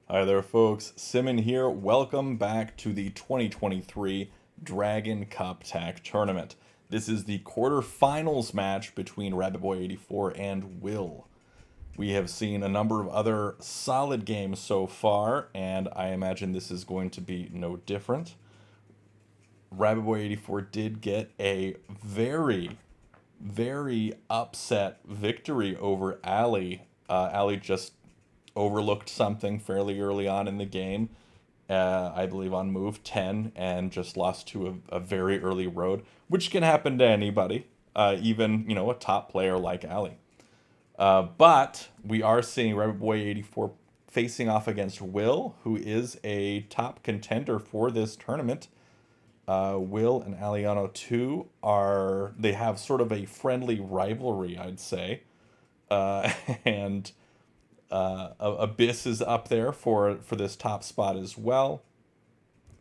Hi there, folks. Simon here. Welcome back to the 2023 Dragon Cup Tag Tournament. This is the quarterfinals match between rabbitboy84 and Will. We have seen a number of other solid games so far, and I imagine this is going to be no different. rabbitboy84 did get a very upset victory over Ali. Ali just overlooked something fairly early on in the game, I believe on move 10, and just lost to a very early road, which can happen to anybody, even, a top player like Ali. But we are seeing rabbitboy84 facing off against Will, who is a top contender for this tournament. Will and Aliano 2 they have sort of a friendly rivalry, I'd say. Uh, and Abyss is up there for this top spot as well.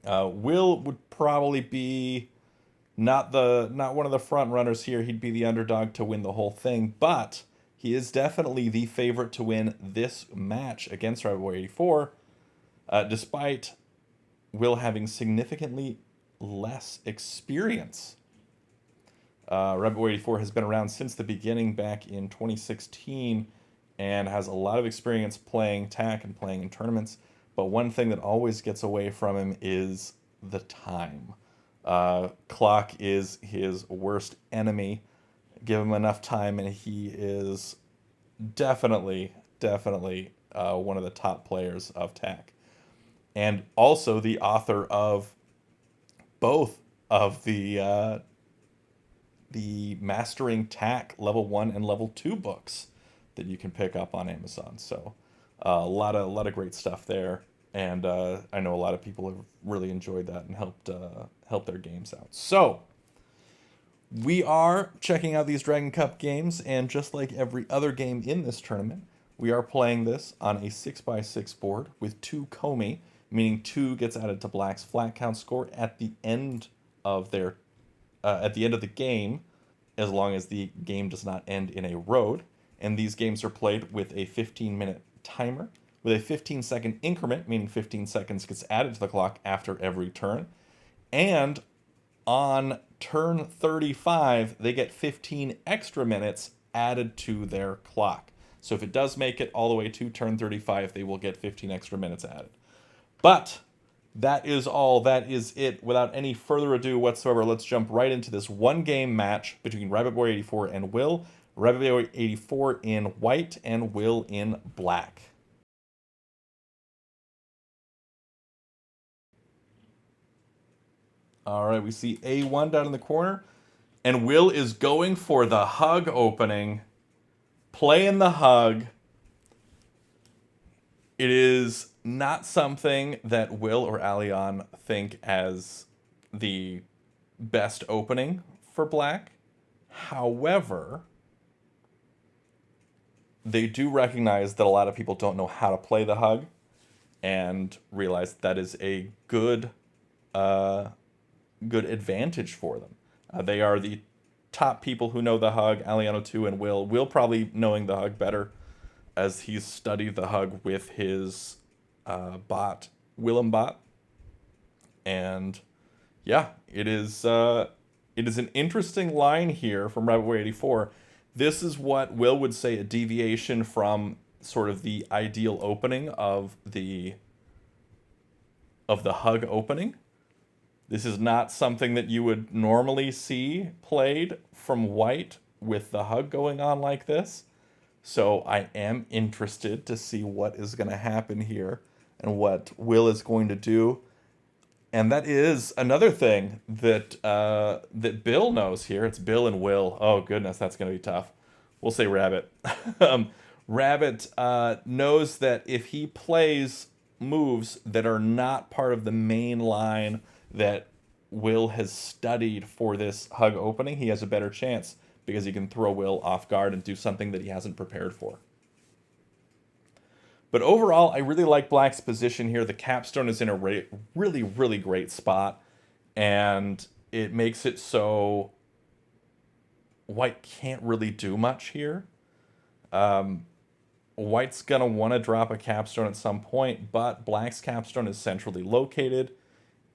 Will would probably be not one of the front runners here. He'd be the underdog to win the whole thing, but he is definitely the favorite to win this match against rabbitboy84, despite Will having significantly less experience. rabbitboy84 has been around since the beginning back in 2016 and has a lot of experience playing TAC and playing in tournaments. But one thing that always gets away from him is the time. Clock is his worst enemy. Give him enough time, and he is definitely one of the top players of TAC. And also the author of both of the Mastering TAC Level 1 and Level 2 books that you can pick up on Amazon. So a lot of great stuff there, and I know a lot of people have really enjoyed that and helped their games out. So we are checking out these Dragon Cup games, and just like every other game in this tournament, we are playing this on a 6x6 board with 2 komi, meaning 2 gets added to Black's flat count score at the end of the game, as long as the game does not end in a road. And these games are played with a 15-minute timer with a 15-second increment, meaning 15 seconds gets added to the clock after every turn. And on turn 35, they get 15 extra minutes added to their clock. So if it does make it all the way to turn 35, they will get 15 extra minutes added. But that is all. That is it. Without any further ado whatsoever, let's jump right into this one-game match between rabbitboy84 and Will. rabbitboy84 in white and Will in black. All right, we see A1 down in the corner, and Will is going for the hug opening, playing the hug. It is not something that Will or Alion think as the best opening for black. However, they do recognize that a lot of people don't know how to play the hug and realize that is a uh, good advantage for them. They are the top people who know the hug, Aliano 2 and Will. Will probably knowing the hug better, as he's studied the hug with his bot, Willem bot. And yeah, it is an interesting line here from rabbitboy84. This is what Will would say a deviation from sort of the ideal opening of the hug opening. This is not something that you would normally see played from white with the hug going on like this. So I am interested to see what is going to happen here and what Will is going to do. And that is another thing that Bill knows here. It's Bill and Will. Oh goodness, that's going to be tough. We'll say Rabbit. Rabbit knows that if he plays moves that are not part of the main line that Will has studied for this hug opening, he has a better chance because he can throw Will off guard and do something that he hasn't prepared for. But overall, I really like Black's position here. The capstone is in a really great spot, and it makes it so White can't really do much here. White's going to want to drop a capstone at some point, but black's capstone is centrally located.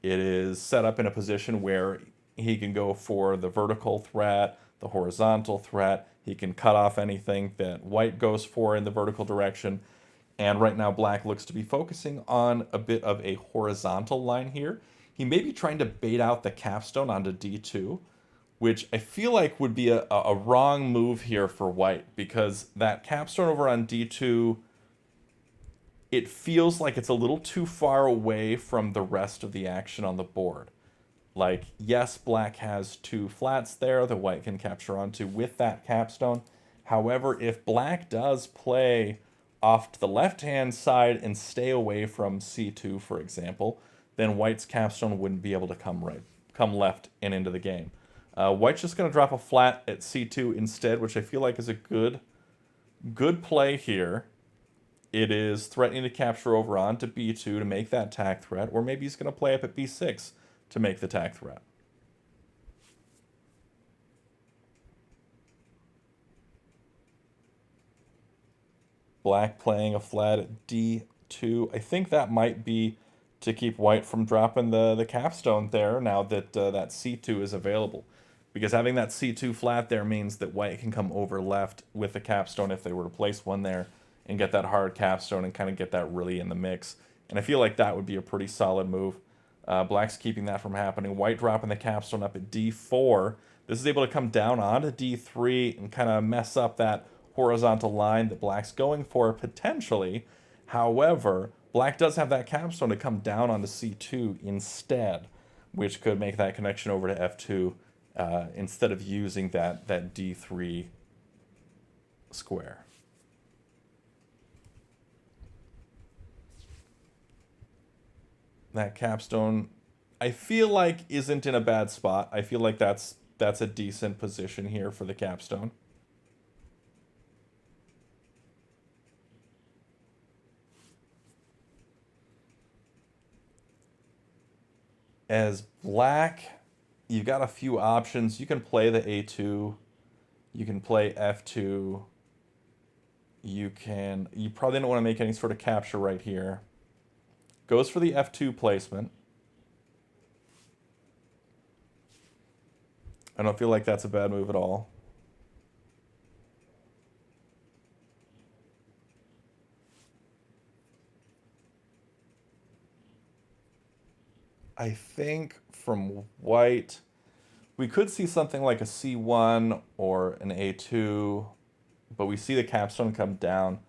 It is set up in a position where he can go for the vertical threat, the horizontal threat. He can cut off anything that white goes for in the vertical direction. And right now, black looks to be focusing on a bit of a horizontal line here. He may be trying to bait out the capstone onto d2, which I feel like would be a wrong move here for white, because that capstone over on d2, it feels like it's a little too far away from the rest of the action on the board. Like, yes, black has two flats there that white can capture onto with that capstone. However, if black does play off to the left-hand side and stay away from c2, for example, then white's capstone wouldn't be able to come left and into the game. White's just going to drop a flat at c2 instead, which I feel like is a good play here. It is threatening to capture over onto b2 to make that tack threat, or maybe he's going to play up at b6 to make the tack threat. Black playing a flat at d2. I think that might be to keep white from dropping the capstone there now that that c2 is available. Because having that c2 flat there means that white can come over left with the capstone if they were to place one there and get that hard capstone and kind of get that really in the mix. And I feel like that would be a pretty solid move. Black's keeping that from happening. White dropping the capstone up at d4. This is able to come down onto d3 and kind of mess up that horizontal line that black's going for potentially. However, black does have that capstone to come down onto c2 instead, which could make that connection over to f2 instead of using that d3 square. That capstone, I feel like, isn't in a bad spot. I feel like that's a decent position here for the capstone. As black, you've got a few options. You can play the a2. You can play f2. You probably don't want to make any sort of capture right here. Goes for the f2 placement. I don't feel like that's a bad move at all. I think from white, we could see something like a c1 or an a2, but we see the capstone come down.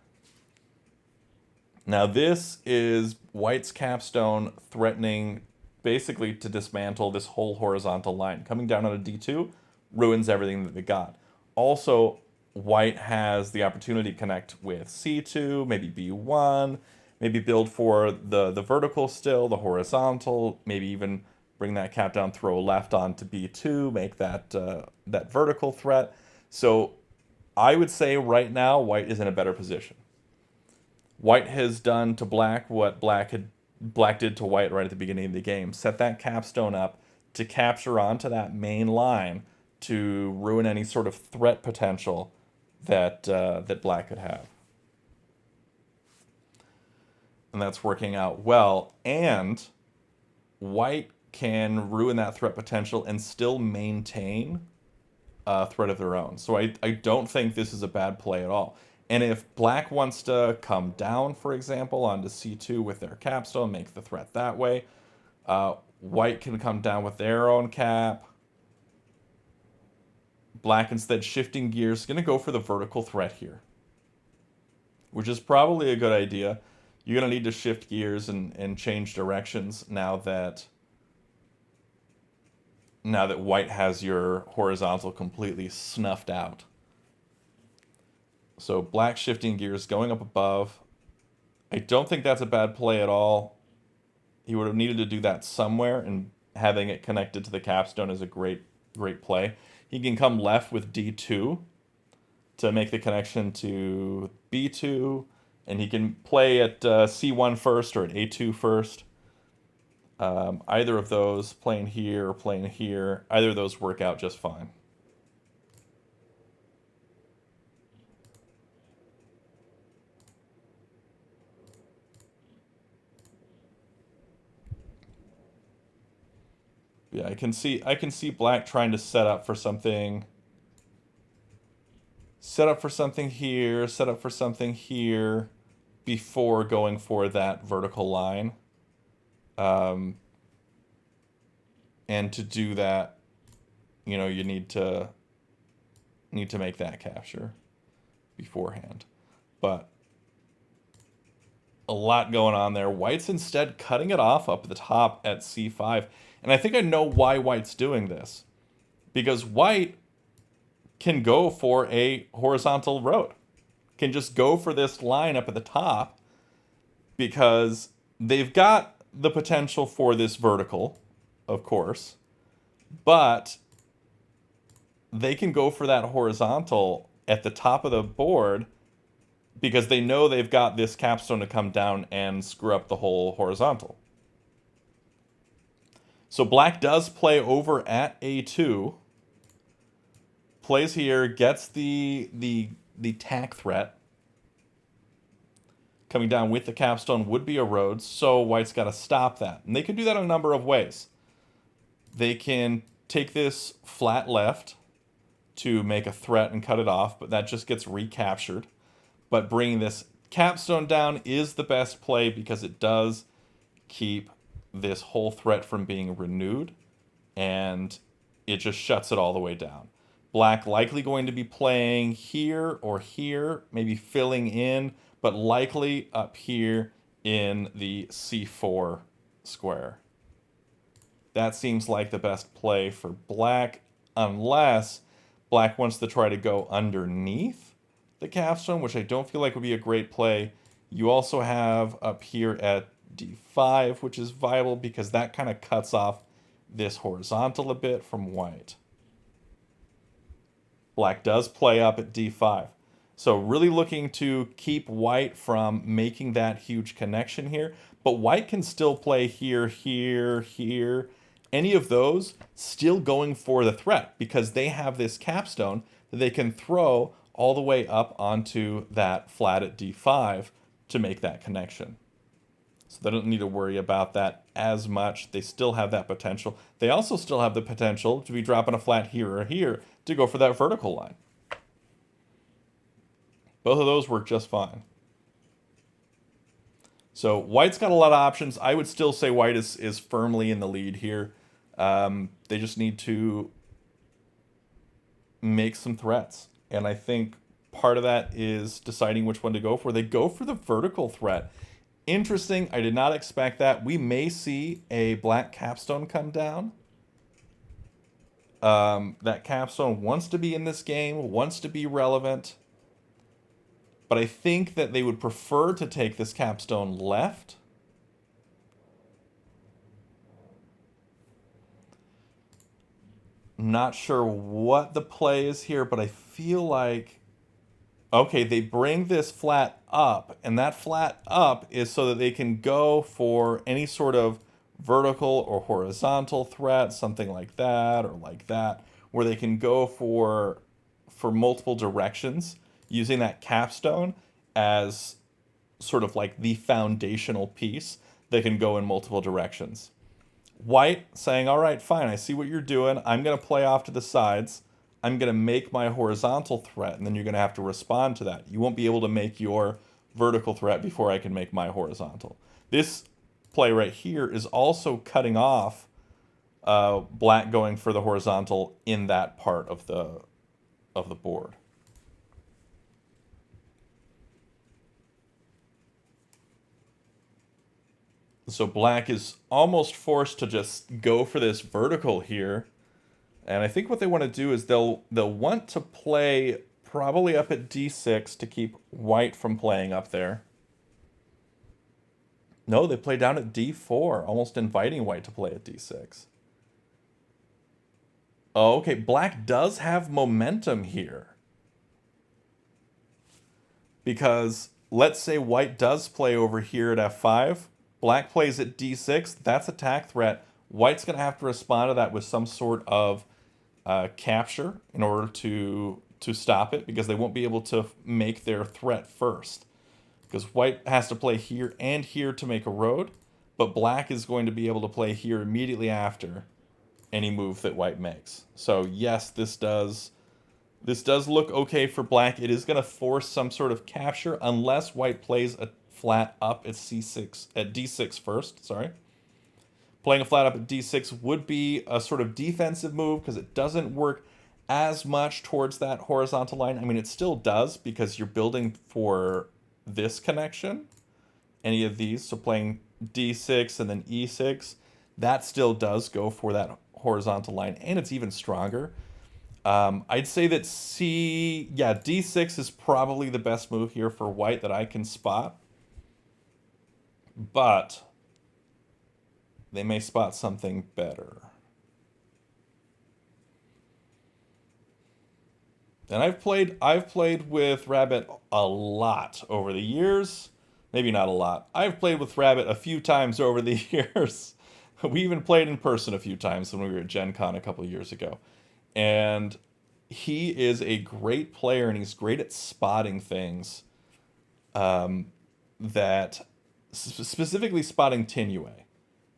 Now this is white's capstone threatening basically to dismantle this whole horizontal line. Coming down on a d2 ruins everything that they got. Also, white has the opportunity to connect with c2, maybe b1, maybe build for the vertical still, the horizontal, maybe even bring that cap down, throw left onto b2, make that that vertical threat. So I would say right now white is in a better position. White has done to black what black did to white right at the beginning of the game. Set that capstone up to capture onto that main line to ruin any sort of threat potential that that black could have. And that's working out well. And white can ruin that threat potential and still maintain a threat of their own. So I don't think this is a bad play at all. And if black wants to come down, for example, onto c2 with their capstone, make the threat that way, white can come down with their own cap. Black, instead shifting gears, is going to go for the vertical threat here, which is probably a good idea. You're going to need to shift gears and change directions now that white has your horizontal completely snuffed out. So black shifting gears, going up above. I don't think that's a bad play at all. He would have needed to do that somewhere, and having it connected to the capstone is a great play. He can come left with d2 to make the connection to b2, and he can play at c1 first or at a2 first. Either of those, playing here or playing here, either of those work out just fine. Yeah, I can see black trying to set up for something. Set up for something here, set up for something here before going for that vertical line. Um, and to do that, you know, you need to make that capture beforehand. But a lot going on there. White's instead cutting it off up at the top at c5. And I think I know why White's doing this. Because White can go for a horizontal road. Can just go for this line up at the top because they've got the potential for this vertical, of course, but they can go for that horizontal at the top of the board because they know they've got this capstone to come down and screw up the whole horizontal. So black does play over at a2, plays here, gets the tack threat. Coming down with the capstone would be a road, so white's got to stop that. And they can do that in a number of ways. They can take this flat left to make a threat and cut it off, but that just gets recaptured. But bringing this capstone down is the best play because it does keep this whole threat from being renewed, and it just shuts it all the way down. Black likely going to be playing here or here, maybe filling in, but likely up here in the c4 square. That seems like the best play for black, unless black wants to try to go underneath the capstone, which I don't feel like would be a great play. You also have up here at d5, which is viable because that kind of cuts off this horizontal a bit from white. Black does play up at d5. So really looking to keep white from making that huge connection here. But white can still play here, here, here. Any of those still going for the threat because they have this capstone that they can throw all the way up onto that flat at d5 to make that connection. So they don't need to worry about that as much. They still have that potential. They also still have the potential to be dropping a flat here or here to go for that vertical line. Both of those work just fine. So white's got a lot of options. I would still say white is firmly in the lead here. They just need to make some threats. And I think part of that is deciding which one to go for. They go for the vertical threat. Interesting. I did not expect that. We may see a black capstone come down. That capstone wants to be in this game, wants to be relevant. But I think that they would prefer to take this capstone left. Not sure what the play is here, but I feel like... Okay, they bring this flat up, and that flat up is so that they can go for any sort of vertical or horizontal threat, something like that, or like that, where they can go for multiple directions, using that capstone as sort of like the foundational piece that can go in multiple directions. White saying, all right, fine, I see what you're doing. I'm going to play off to the sides. I'm going to make my horizontal threat, and then you're going to have to respond to that. You won't be able to make your vertical threat before I can make my horizontal. This play right here is also cutting off black going for the horizontal in that part of the board. So black is almost forced to just go for this vertical here. And I think what they want to do is they'll want to play probably up at d6 to keep white from playing up there. No, they play down at d4, almost inviting white to play at d6. Oh, okay, black does have momentum here. Because let's say white does play over here at f5. Black plays at d6. That's a tack threat. White's going to have to respond to that with some sort of capture in order to stop it, because they won't be able to make their threat first. Because white has to play here and here to make a road, but black is going to be able to play here immediately after any move that white makes. So yes, this does look okay for black. It is going to force some sort of capture unless white plays a flat up at c6 at d6 first. Sorry. Playing a flat up at d6 would be a sort of defensive move because it doesn't work as much towards that horizontal line. I mean, it still does because you're building for this connection, any of these. So playing d6 and then e6, that still does go for that horizontal line, and it's even stronger. I'd say that d6 is probably the best move here for white that I can spot. But they may spot something better. And I've played with Rabbit a lot over the years. Maybe not a lot. I've played with Rabbit a few times over the years. We even played in person a few times when we were at Gen Con a couple years ago. And he is a great player, and he's great at spotting things that specifically spotting Tinue.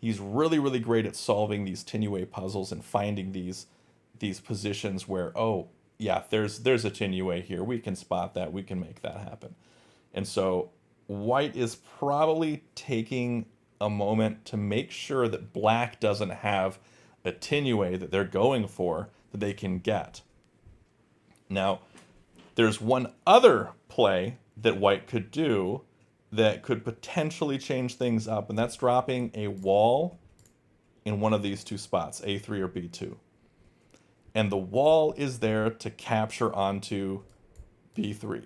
He's really, really great at solving these Tinue puzzles and finding these positions where, oh yeah, there's a Tinue here. We can spot that. We can make that happen. And so white is probably taking a moment to make sure that black doesn't have a Tinue that they're going for that they can get. Now, there's one other play that white could do that could potentially change things up, and that's dropping a wall in one of these two spots, A3 or B2. And the wall is there to capture onto B3.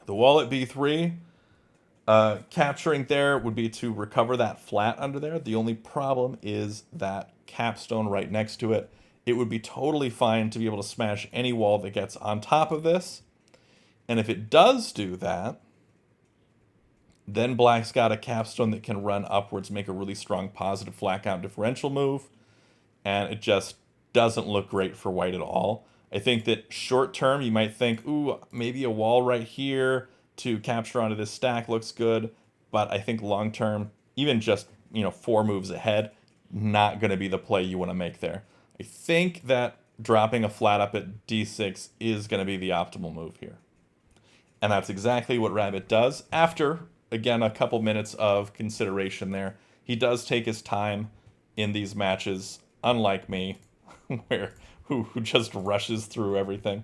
The wall at B3, capturing there would be to recover that flat under there. The only problem is that capstone right next to it. It would be totally fine to be able to smash any wall that gets on top of this. And if it does do that, then black's got a capstone that can run upwards, make a really strong positive flat count differential move, and it just doesn't look great for white at all. I think that short term, you might think, ooh, maybe a wall right here to capture onto this stack looks good, but I think long term, even just 4 moves ahead, not going to be the play you want to make there. I think that dropping a flat up at d6 is going to be the optimal move here. And that's exactly what Rabbit does after, again, a couple minutes of consideration there. He does take his time in these matches, unlike me, who just rushes through everything.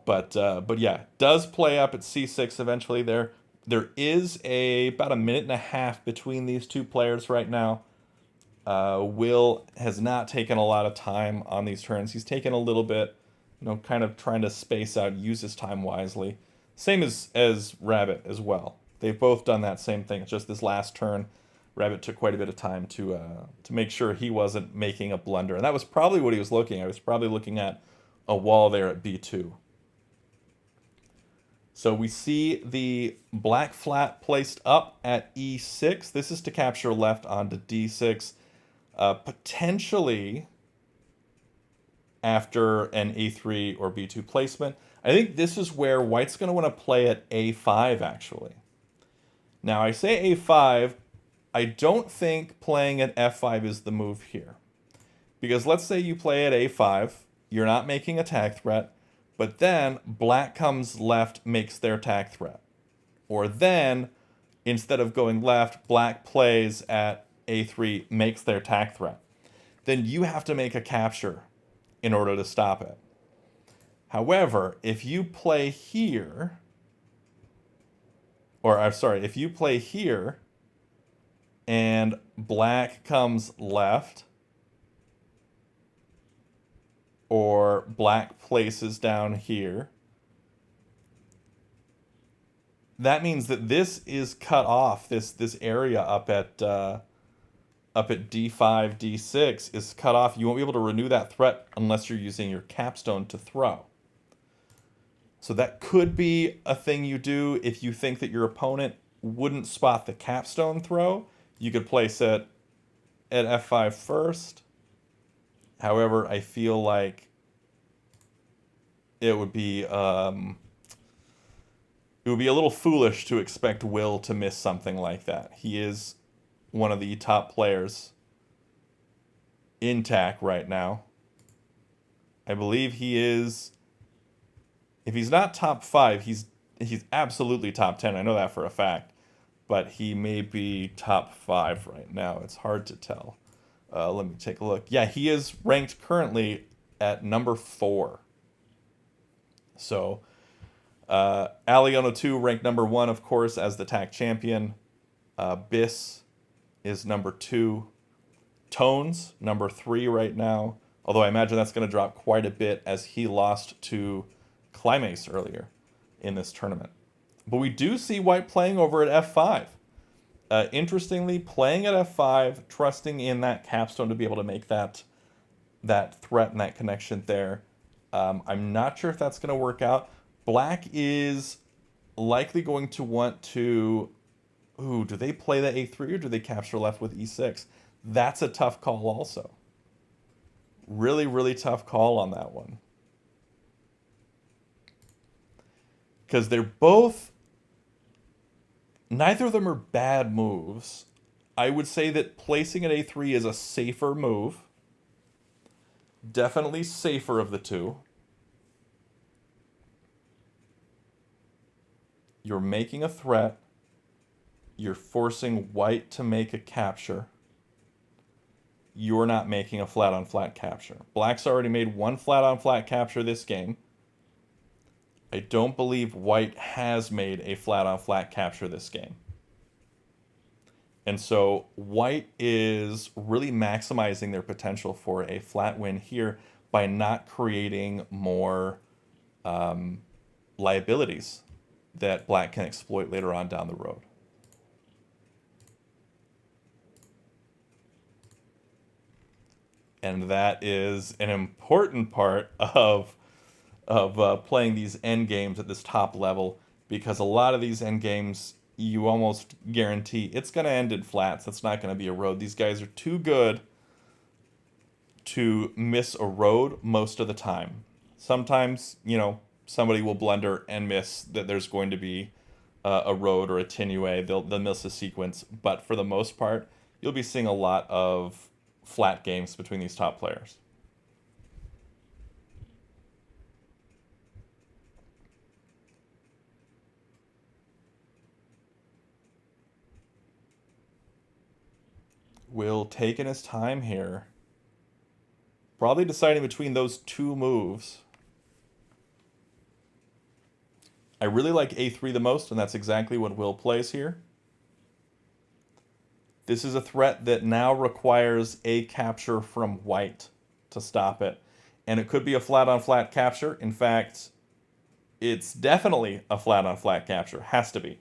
But yeah, does play up at c6 eventually there. There is about a minute and a half between these two players right now. Will has not taken a lot of time on these turns. He's taken a little bit, kind of trying to space out, use his time wisely. Same as Rabbit as well. They've both done that same thing. It's just this last turn, Rabbit took quite a bit of time to make sure he wasn't making a blunder. And that was probably what he was looking at. He was probably looking at a wall there at B2. So we see the black flat placed up at E6. This is to capture left onto D6. Potentially after an A3 or B2 placement. I think this is where white's going to want to play at A5, actually. Now, I say A5, I don't think playing at F5 is the move here. Because let's say you play at A5, you're not making a tag threat, but then black comes left, makes their tag threat. Or then, instead of going left, black plays at A3, makes their tag threat. Then you have to make a capture in order to stop it. However, if you play here, or I'm sorry, if you play here and black comes left, or black places down here, that means that this is cut off. This area up at D5, D6 is cut off. You won't be able to renew that threat unless you're using your capstone to throw. So that could be a thing you do if you think that your opponent wouldn't spot the capstone throw. You could place it at F5 first. However, I feel like it would be a little foolish to expect Will to miss something like that. He is one of the top players intact right now. I believe he is. If he's not top 5, he's absolutely top 10. I know that for a fact. But he may be top 5 right now. It's hard to tell. Let me take a look. Yeah, he is ranked currently at number 4. So, Aliono 2 ranked number 1, of course, as the TAC champion. Biss is number 2. Tones, number 3 right now. Although I imagine that's going to drop quite a bit as he lost to Climace earlier in this tournament. But we do see White playing over at F5. Interestingly, playing at F5, trusting in that capstone to be able to make that threat and that connection there. I'm not sure if that's going to work out. Black is likely going to want to... Ooh, do they play the A3 or do they capture left with E6? That's a tough call also. Really, really tough call on that one. Because they're both... Neither of them are bad moves. I would say that placing at A3 is a safer move. Definitely safer of the two. You're making a threat. You're forcing White to make a capture. You're not making a flat-on-flat capture. Black's already made one flat-on-flat capture this game. I don't believe White has made a flat-on-flat capture this game. And so White is really maximizing their potential for a flat win here by not creating more liabilities that Black can exploit later on down the road. And that is an important part of playing these end games at this top level, because a lot of these end games you almost guarantee it's going to end in flats. It's not going to be a road. These guys are too good to miss a road most of the time. Sometimes, somebody will blunder and miss that there's going to be a road or a tinue. They'll miss a sequence. But for the most part, you'll be seeing a lot of flat games between these top players. Will taking his time here. Probably deciding between those two moves. I really like A3 the most, and that's exactly what Will plays here. This is a threat that now requires a capture from White to stop it. And it could be a flat-on-flat capture. In fact, it's definitely a flat-on-flat capture. Has to be.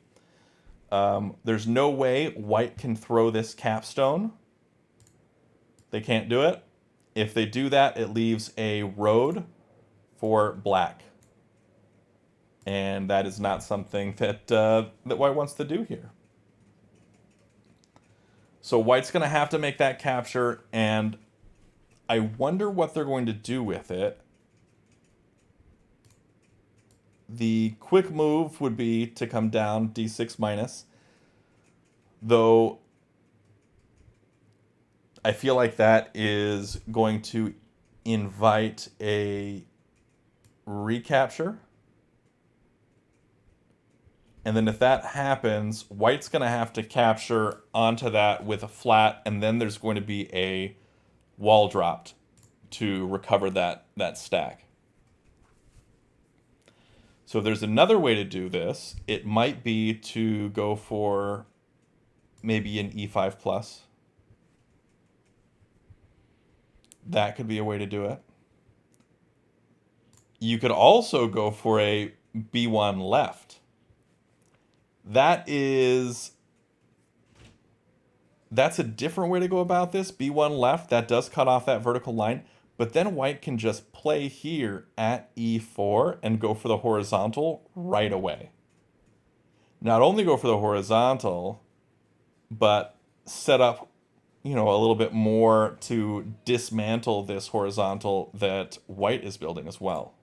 There's no way White can throw this capstone. They can't do it. If they do that, it leaves a road for Black. And that is not something that White wants to do here. So White's going to have to make that capture, and I wonder what they're going to do with it. The quick move would be to come down D6 minus, though I feel like that is going to invite a recapture. And then if that happens, White's going to have to capture onto that with a flat, and then there's going to be a wall dropped to recover that stack. So there's another way to do this. It might be to go for maybe an E5 plus. That could be a way to do it. You could also go for a B1 left. That's a different way to go about this. B1 left, that does cut off that vertical line, but then White can just play here at E4 and go for the horizontal right away. Not only go for the horizontal, but set up, a little bit more to dismantle this horizontal that White is building as well.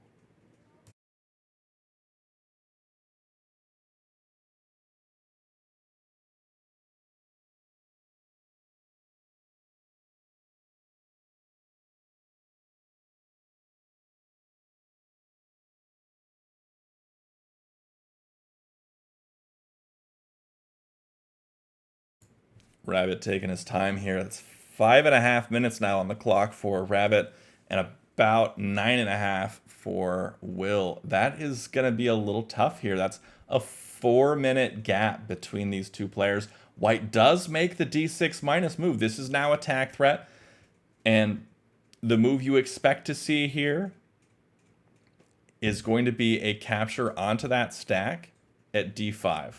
Rabbit taking his time here. It's 5.5 minutes now on the clock for Rabbit, and about 9.5 for Will. That is going to be a little tough here. That's a 4-minute gap between these two players. White does make the d6 minus move. This is now attack threat, and the move you expect to see here is going to be a capture onto that stack at d5.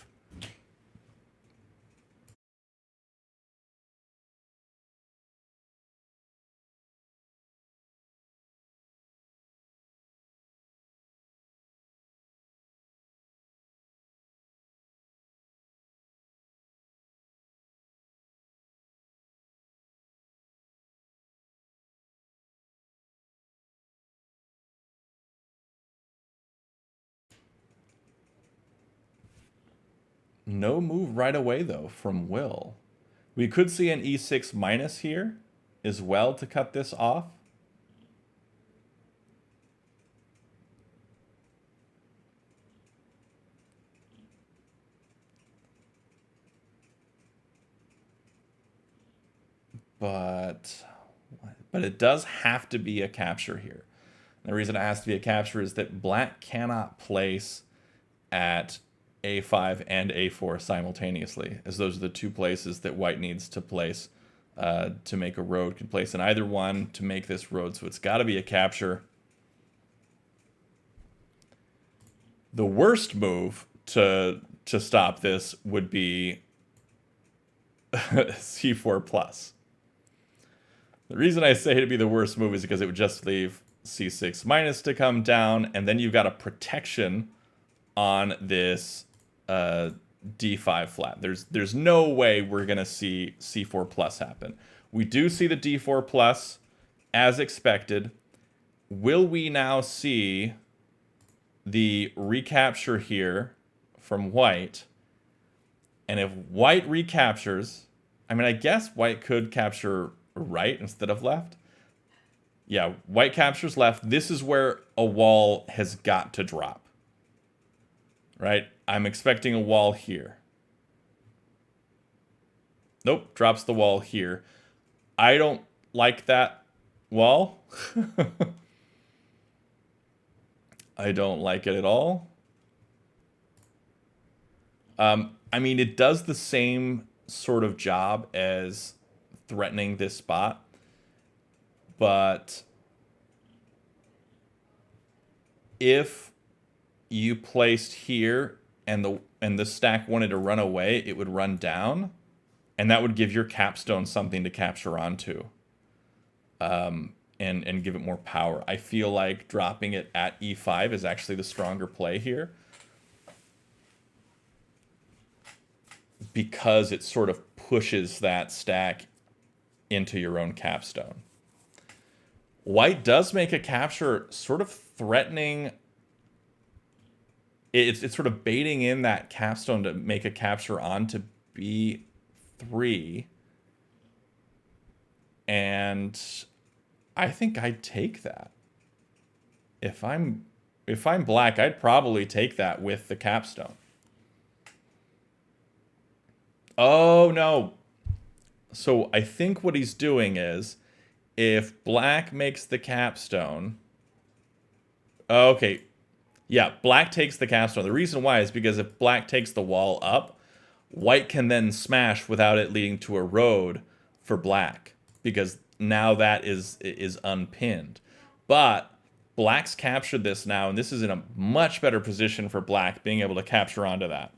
No move right away, though, from Will. We could see an e6 minus here as well to cut this off. But it does have to be a capture here. And the reason it has to be a capture is that black cannot place at a5 and a4 simultaneously, as those are the two places that white needs to place to make a road. Can place in either one to make this road, so it's got to be a capture. The worst move to stop this would be c4 plus. The reason I say it'd be the worst move is because it would just leave c6 minus to come down, and then you've got a protection on this d5 flat. There's no way we're going to see c4 plus happen. We do see the d4 plus as expected. Will we now see the recapture here from white? And if white recaptures, I mean, I guess white could capture right instead of left. Yeah, white captures left. This is where a wall has got to drop. Right? I'm expecting a wall here. Nope, drops the wall here. I don't like that wall. I don't like it at all. I mean, it does the same sort of job as threatening this spot, but if you placed here and the stack wanted to run away, it would run down, and that would give your capstone something to capture onto, and give it more power. I feel like dropping it at e5 is actually the stronger play here, because it sort of pushes that stack into your own capstone. White does make a capture, sort of threatening. It's sort of baiting in that capstone to make a capture onto b3. And I think I'd take that. If I'm black, I'd probably take that with the capstone. Oh, no. So I think what he's doing is, if black makes the capstone... Okay. Yeah, black takes the capstone. The reason why is because if black takes the wall up, white can then smash without it leading to a road for black, because now that is unpinned. But black's captured this now, and this is in a much better position for black, being able to capture onto that.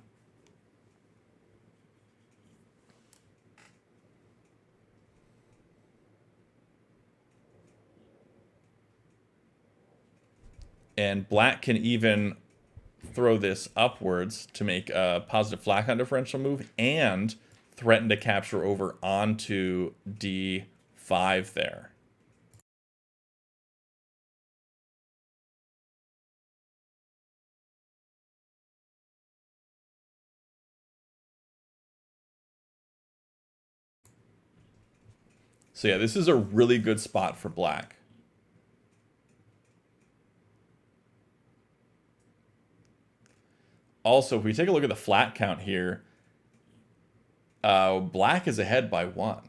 And black can even throw this upwards to make a positive flat on differential move and threaten to capture over onto d5 there. So yeah, this is a really good spot for black. Also, if we take a look at the flat count here, Black is ahead by 1.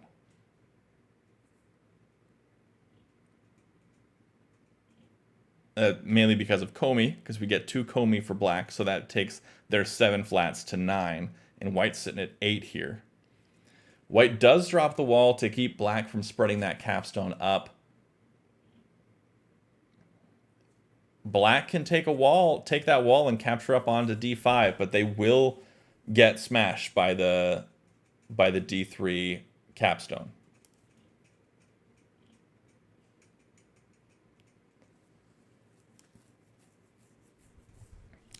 Mainly because of komi, because we get 2 komi for black, so that takes their 7 flats to 9, and white's sitting at 8 here. White does drop the wall to keep black from spreading that capstone up. Black can take that wall and capture up onto d5, but they will get smashed by the d3 capstone.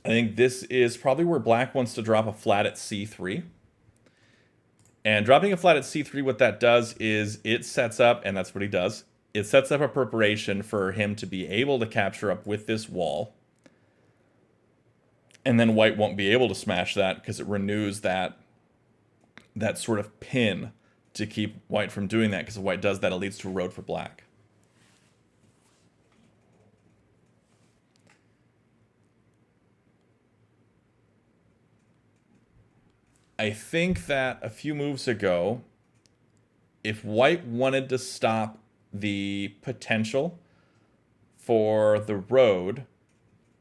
I think this is probably where black wants to drop a flat at c3. And dropping a flat at c3, what that does is it sets up, and that's what he does, it sets up a preparation for him to be able to capture up with this wall. And then white won't be able to smash that because it renews that sort of pin to keep white from doing that, because if white does that, it leads to a road for black. I think that a few moves ago, if white wanted to stop the potential for the road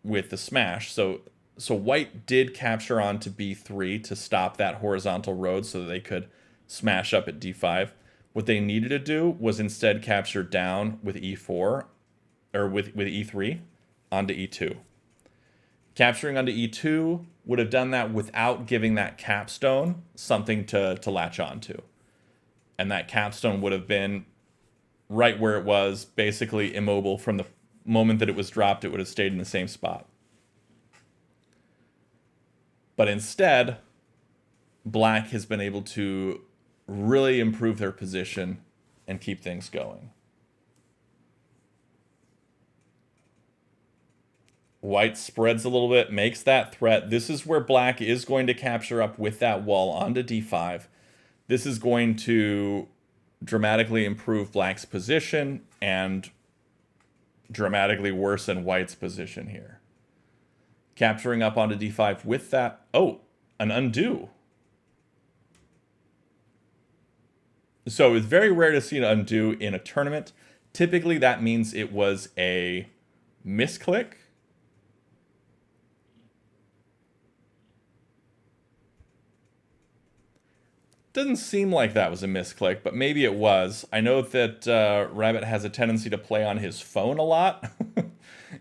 with the smash, so white did capture onto b3 to stop that horizontal road so that they could smash up at d5. What they needed to do was instead capture down with e4, or with e3 onto e2. Capturing onto e2 would have done that without giving that capstone something to latch onto. And that capstone would have been right where it was, basically immobile from the moment that it was dropped. It would have stayed in the same spot. But instead, black has been able to really improve their position and keep things going. White spreads a little bit, makes that threat. This is where black is going to capture up with that wall onto d5. This is going to dramatically improve black's position and dramatically worsen white's position here. Capturing up onto d5 with that. Oh, an undo. So it's very rare to see an undo in a tournament. Typically that means it was a misclick. Doesn't seem like that was a misclick, but maybe it was. I know that Rabbit has a tendency to play on his phone a lot.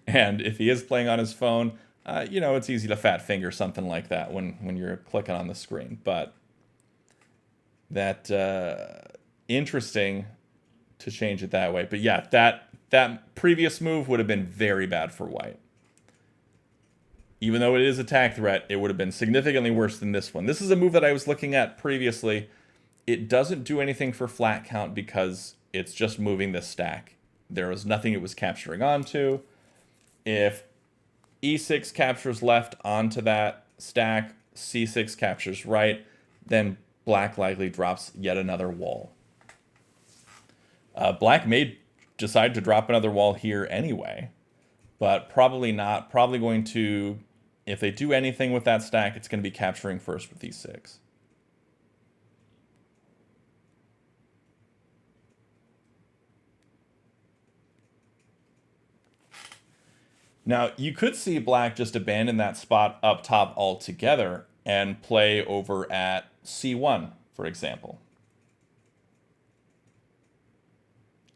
And if he is playing on his phone, it's easy to fat finger something like that when you're clicking on the screen. But that interesting to change it that way. But yeah, that previous move would have been very bad for white. Even though it is attack threat, it would have been significantly worse than this one. This is a move that I was looking at previously. It doesn't do anything for flat count because it's just moving this stack. There was nothing it was capturing onto. If e6 captures left onto that stack, c6 captures right, then black likely drops yet another wall. Black may decide to drop another wall here anyway, but probably not. Probably going to, if they do anything with that stack, it's going to be capturing first with e6. Now, you could see black just abandon that spot up top altogether and play over at c1, for example.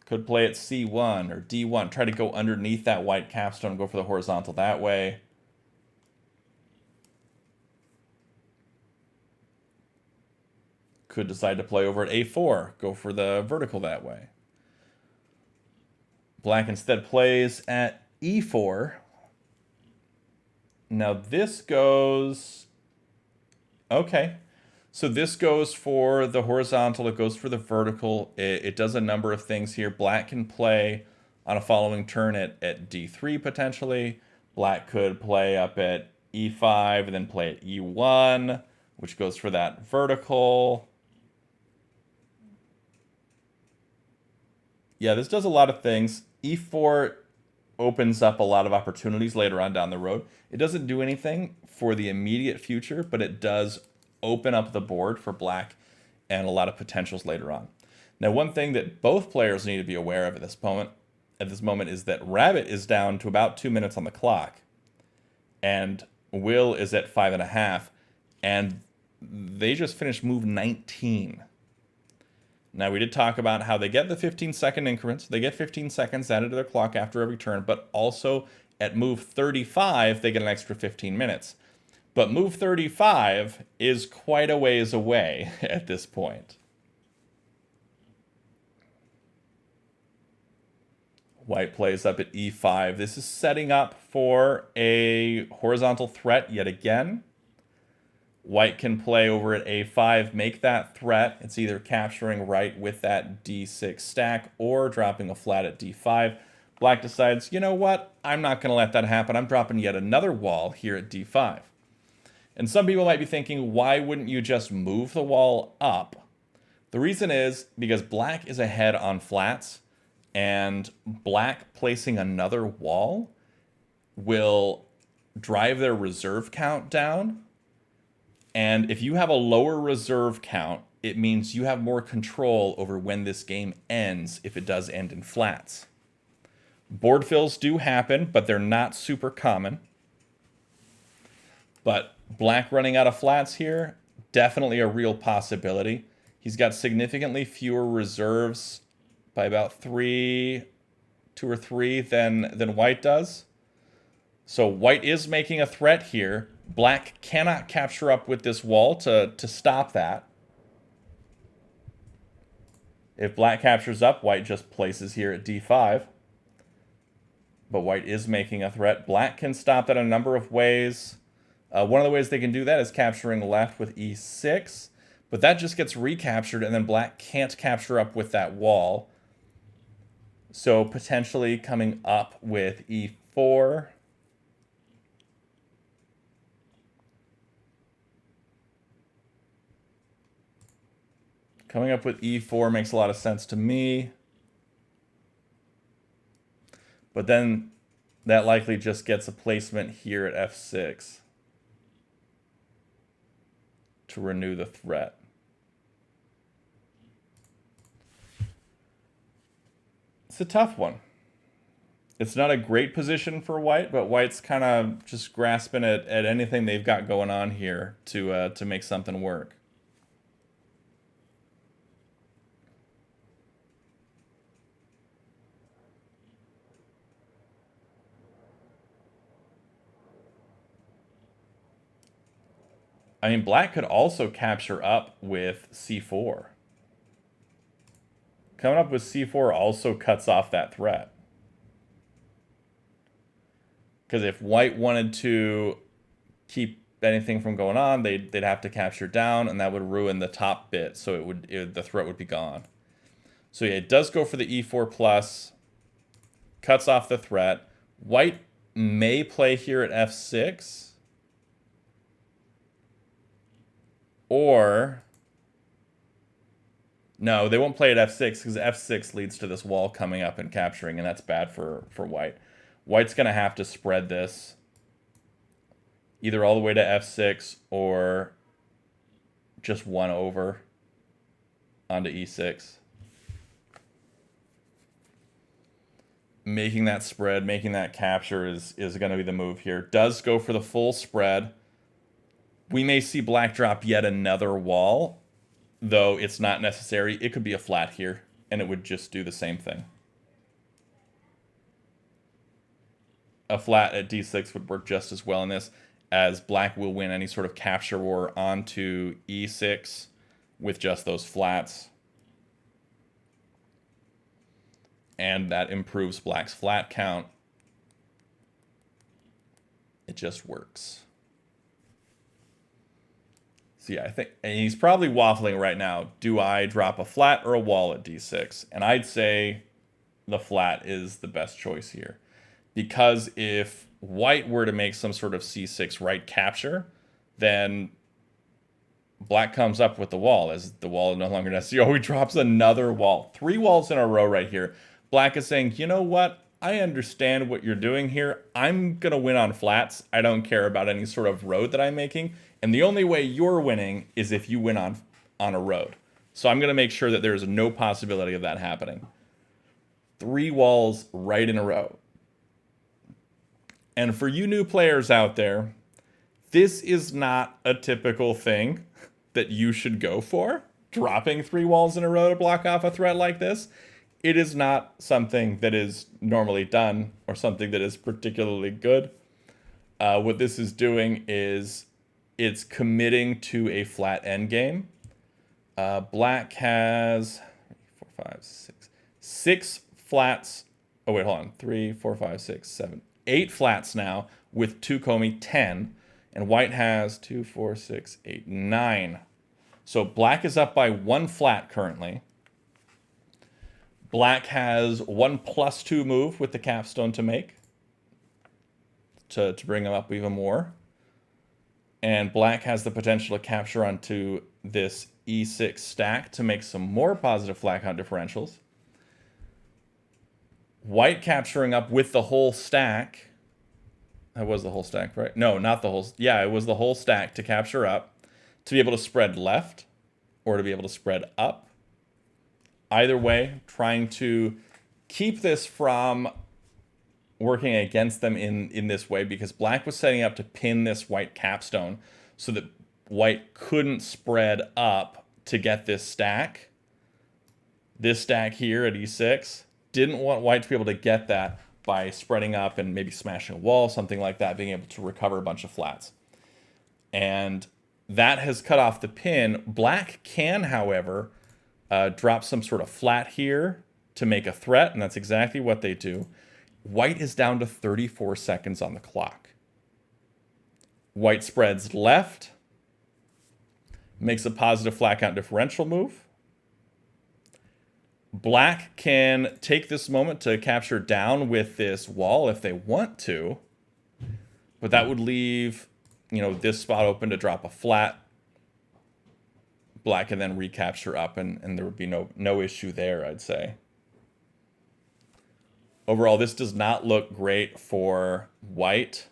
Could play at c1 or d1. Try to go underneath that white capstone, go for the horizontal that way. Could decide to play over at a4, go for the vertical that way. Black instead plays at e4. Now this goes... Okay. So this goes for the horizontal, it goes for the vertical. It does a number of things here. Black can play on a following turn at d3 potentially. Black could play up at e5 and then play at e1, which goes for that vertical. Yeah, this does a lot of things. e4 opens up a lot of opportunities later on down the road. It doesn't do anything for the immediate future, but it does open up the board for black and a lot of potentials later on. Now, one thing that both players need to be aware of at this moment is that Rabbit is down to about 2 minutes on the clock, and Will is at 5.5, and they just finished move 19. Now, we did talk about how they get the 15-second increments. They get 15 seconds added to their clock after every turn, but also at move 35, they get an extra 15 minutes. But move 35 is quite a ways away at this point. White plays up at e5. This is setting up for a horizontal threat yet again. White can play over at a5, make that threat. It's either capturing right with that d6 stack or dropping a flat at d5. Black decides, you know what? I'm not going to let that happen. I'm dropping yet another wall here at d5. And some people might be thinking, why wouldn't you just move the wall up? The reason is because black is ahead on flats, and black placing another wall will drive their reserve count down. And if you have a lower reserve count, it means you have more control over when this game ends if it does end in flats. Board fills do happen, but they're not super common. But black running out of flats here, definitely a real possibility. He's got significantly fewer reserves by about 2 or 3 than white does. So white is making a threat here. Black cannot capture up with this wall to stop that. If black captures up, white just places here at d5. But white is making a threat. Black can stop that a number of ways. One of the ways they can do that is capturing left with e6. But that just gets recaptured, and then black can't capture up with that wall. So potentially coming up with e4. Coming up with e4 makes a lot of sense to me. But then that likely just gets a placement here at f6 to renew the threat. It's a tough one. It's not a great position for white, but white's kind of just grasping at anything they've got going on here to make something work. I mean, black could also capture up with c4. Coming up with c4 also cuts off that threat. Because if white wanted to keep anything from going on, they'd have to capture down, and that would ruin the top bit, so the threat would be gone. So yeah, it does go for the e4 plus, cuts off the threat. White may play here at f6. Or, no, they won't play at f6 because f6 leads to this wall coming up and capturing, and that's bad for white. White's going to have to spread this either all the way to f6 or just 1 over onto e6. Making that spread, making that capture is going to be the move here. Does go for the full spread. We may see black drop yet another wall, though it's not necessary. It could be a flat here, and it would just do the same thing. A flat at d6 would work just as well in this, as black will win any sort of capture war onto e6 with just those flats. And that improves black's flat count. It just works. So yeah, I think, and he's probably waffling right now. Do I drop a flat or a wall at d6? And I'd say the flat is the best choice here. Because if white were to make some sort of c6 right capture, then black comes up with the wall, as the wall no longer necessary. Oh, he drops another wall. 3 walls in a row right here. Black is saying, you know what? I understand what you're doing here. I'm going to win on flats. I don't care about any sort of road that I'm making. And the only way you're winning is if you win on a road. So I'm going to make sure that there's no possibility of that happening. 3 walls right in a row. And for you new players out there, this is not a typical thing that you should go for. Dropping 3 walls in a row to block off a threat like this. It is not something that is normally done or something that is particularly good. What this is doing is it's committing to a flat endgame. Black has 4, 5, 6 flats. Oh, wait, hold on. 3, 4, 5, 6, 7, 8 flats now with 2 komi, 10. And white has 2, 4, 6, 8, 9. So black is up by 1 flat currently. Black has 1 +2 move with the capstone to make to bring him up even more. And black has the potential to capture onto this E6 stack to make some more positive flag count differentials. White capturing up with the whole stack. That was the whole stack, right? No, not the whole. Yeah, it was the whole stack to capture up, to be able to spread left or to be able to spread up. Either way, trying to keep this from working against them in this way, because black was setting up to pin this white capstone so that white couldn't spread up to get this stack. This stack here at E6, didn't want white to be able to get that by spreading up and maybe smashing a wall, something like that, being able to recover a bunch of flats. And that has cut off the pin. Black can, however, drop some sort of flat here to make a threat, and that's exactly what they do. White is down to 34 seconds on the clock. White spreads left, makes a positive flat count differential move. Black can take this moment to capture down with this wall if they want to, but that would leave, this spot open to drop a flat. Black can then recapture up, and there would be no issue there, I'd say. Overall, this does not look great for white.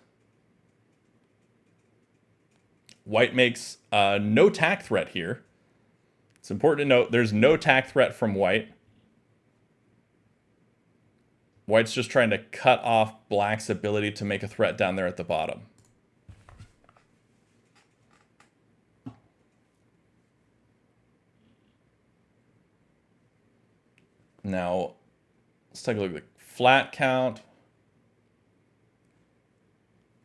White makes no tack threat here. It's important to note there's no tack threat from white. White's just trying to cut off black's ability to make a threat down there at the bottom. Now, let's take a look at the flat count.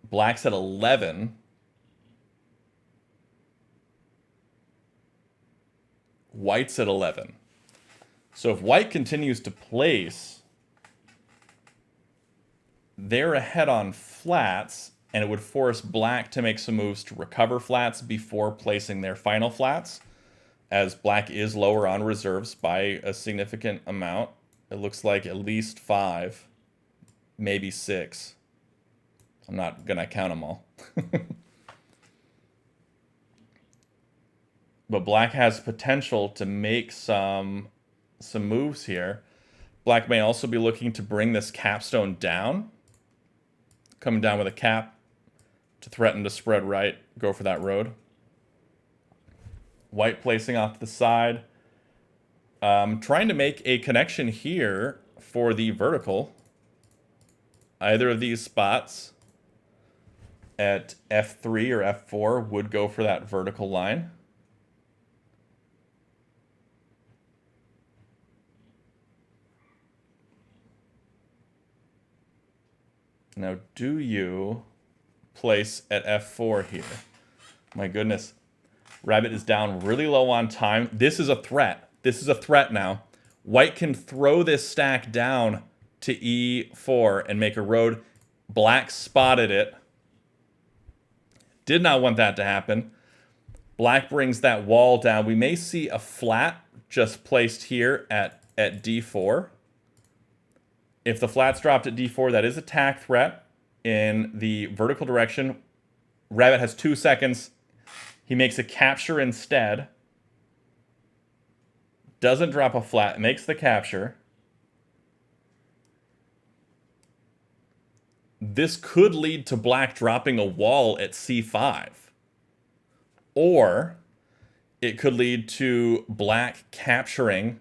Black's at 11. White's at 11. So if white continues to place, they're ahead on flats, and it would force black to make some moves to recover flats before placing their final flats, as black is lower on reserves by a significant amount. It looks like at least 5, maybe 6. I'm not going to count them all. But black has potential to make some moves here. Black may also be looking to bring this capstone down. Coming down with a cap to threaten to spread right, go for that road. White placing off to the side. Trying to make a connection here for the vertical. Either of these spots at F3 or F4 would go for that vertical line. Now, do you place at F4 here? My goodness. Rabbit is down really low on time. This is a threat. This is a threat now. White can throw this stack down to E4 and make a road. Black spotted it. Did not want that to happen. Black brings that wall down. We may see a flat just placed here at D4. If the flat's dropped at D4, that is a tack threat in the vertical direction. Rabbit has 2 seconds. He makes a capture instead. Doesn't drop a flat, makes the capture. This could lead to black dropping a wall at C5. Or it could lead to black capturing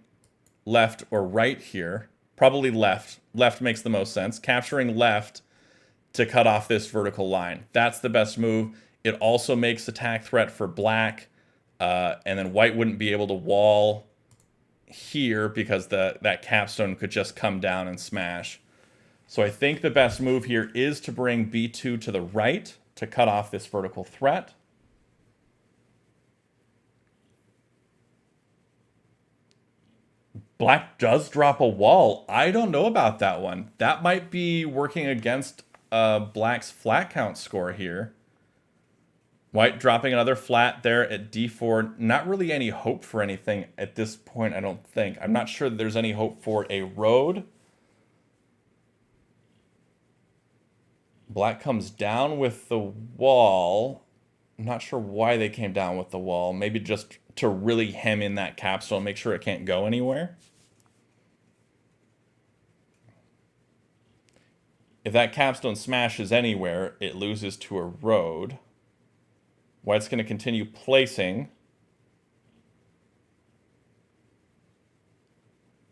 left or right here. Probably left. Left makes the most sense. Capturing left to cut off this vertical line. That's the best move. It also makes attack threat for black. And then white wouldn't be able to wall here because that capstone could just come down and smash. So I think the best move here is to bring b2 to the right to cut off this vertical threat. Black does drop a wall. I don't know about that one. That might be working against black's flat count score here. White dropping another flat there at d4. Not really any hope for anything at this point, I don't think. I'm not sure that there's any hope for a road. Black comes down with the wall. I'm not sure why they came down with the wall. Maybe just to really hem in that capstone, make sure it can't go anywhere. If that capstone smashes anywhere, it loses to a road. White's going to continue placing.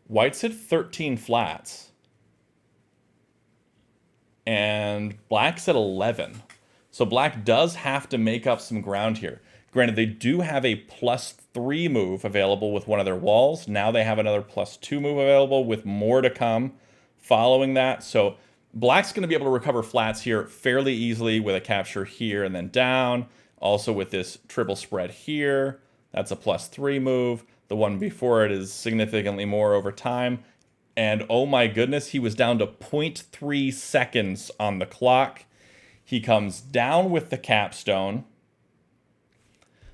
White's hit 13 flats. And black's at 11. So black does have to make up some ground here. Granted, they do have a +3 move available with one of their walls. Now they have another +2 move available with more to come following that. So black's going to be able to recover flats here fairly easily with a capture here and then down. Also with this triple spread here, that's a +3 move. The one before it is significantly more over time. And oh my goodness, he was down to 0.3 seconds on the clock. He comes down with the capstone.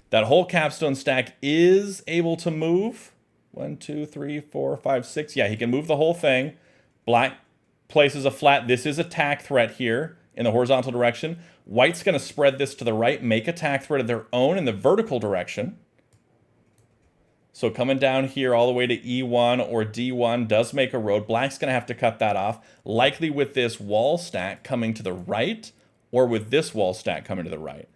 That whole capstone stack is able to move. 1, 2, 3, 4, 5, 6. Yeah, he can move the whole thing. Black places a flat. This is attack threat here in the horizontal direction. White's going to spread this to the right, make attack threat of their own in the vertical direction. So coming down here all the way to E1 or D1 does make a road. Black's going to have to cut that off, likely with this wall stack coming to the right or with this wall stack coming to the right.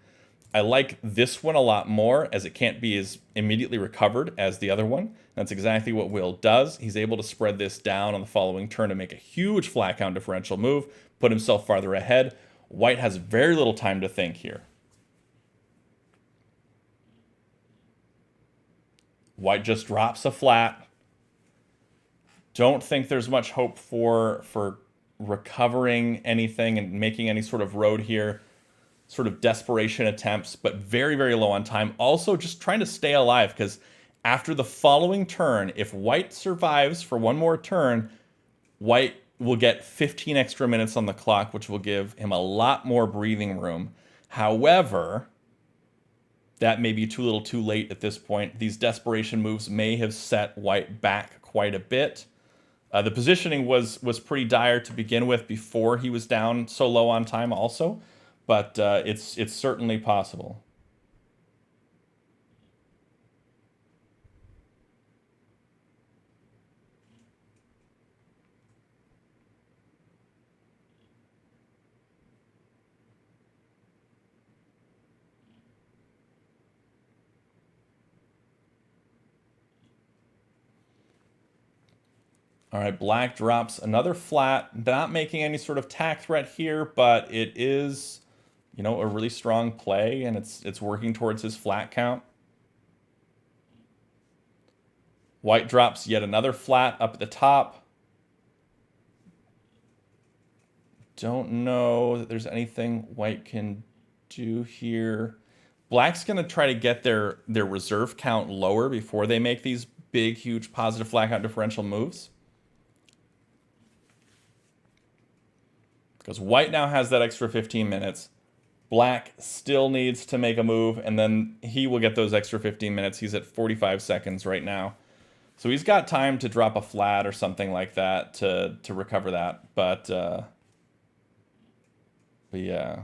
I like this one a lot more as it can't be as immediately recovered as the other one. That's exactly what Will does. He's able to spread this down on the following turn to make a huge flat count differential move, put himself farther ahead. White has very little time to think here. White just drops a flat. Don't think there's much hope for recovering anything and making any sort of road here. Sort of desperation attempts, but very, very low on time. Also just trying to stay alive because after the following turn, if white survives for one more turn, white will get 15 extra minutes on the clock, which will give him a lot more breathing room. However, that may be too little too late at this point. These desperation moves may have set white back quite a bit. The positioning was pretty dire to begin with before he was down so low on time also, but it's certainly possible. All right, black drops another flat, not making any sort of tack threat here, but it is, you know, a really strong play, and it's working towards his flat count. White drops yet another flat up at the top. Don't know that there's anything white can do here. Black's going to try to get their reserve count lower before they make these big, huge positive flat count differential moves. Because white now has that extra 15 minutes. Black still needs to make a move, and then he will get those extra 15 minutes. He's at 45 seconds right now. So he's got time to drop a flat or something like that to recover that. But yeah.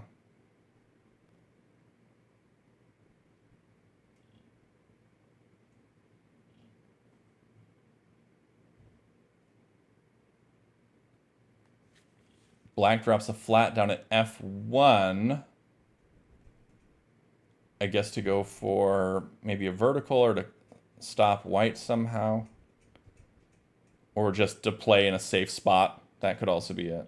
Black drops a flat down at F1. I guess to go for maybe a vertical or to stop white somehow. Or just to play in a safe spot. That could also be it.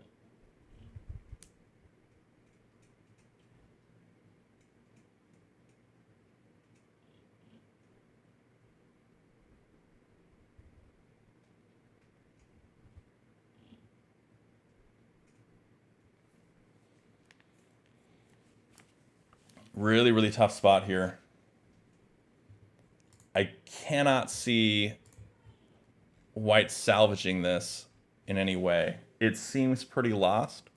Really, really tough spot here. I cannot see white salvaging this in any way. It seems pretty lost.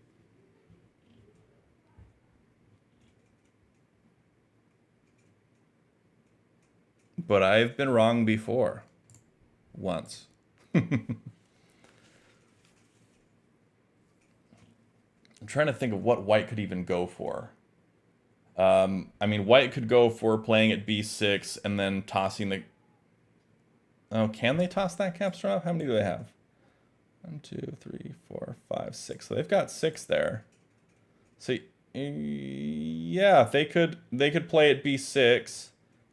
But I've been wrong before. Once. I'm trying to think of what white could even go for. I mean, white could go for playing at b6 and then tossing the... Oh, can they toss that capstone off? How many do they have? 1, 2, 3, 4, 5, 6. So they've got 6 there. So yeah, they could play at b6